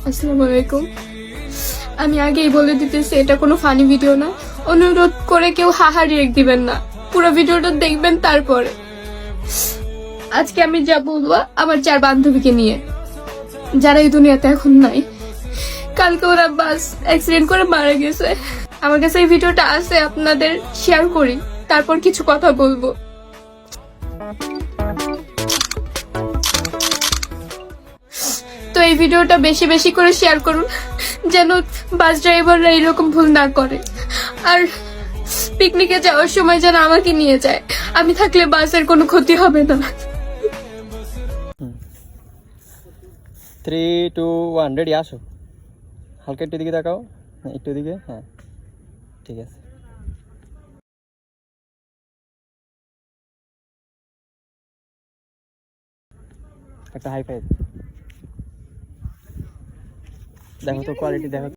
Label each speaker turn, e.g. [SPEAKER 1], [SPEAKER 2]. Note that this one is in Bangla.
[SPEAKER 1] আসসালামু আলাইকুম। আমি আগেই বলে দিতেছি এটা কোনো ফানি ভিডিও না। অনুরোধ করে কেউ হাহা রিয়েক্ট দিবেন না, পুরো ভিডিওটা দেখবেন তারপরে। আজকে আমি যা বলবো আমার 4 বান্ধবীকে নিয়ে, যারা এই দুনিয়াতে এখন নাই। কালকে ওরা বাস অ্যাক্সিডেন্ট করে মারা গেছে। আমার কাছে এই ভিডিওটা আছে, আপনাদের শেয়ার করি, তারপর কিছু কথা বলবো। তো এই ভিডিওটা বেশি বেশি করে শেয়ার করুন, যেন বাস ড্রাইভাররা এরকম ভুল না করে। আর পিকনিকে যাওয়ার সময় যেন আমাকে নিয়ে যায়, আমি থাকলে বাসের কোনো ক্ষতি হবে না।
[SPEAKER 2] 3, 2, 1 রেডি, আসো। হালকা একটু দিকে তাকাও, একটু দিকে, হ্যাঁ ঠিক আছে। একটা হাই ফাইভ দেখো তো, কোয়ালিটি দেখো।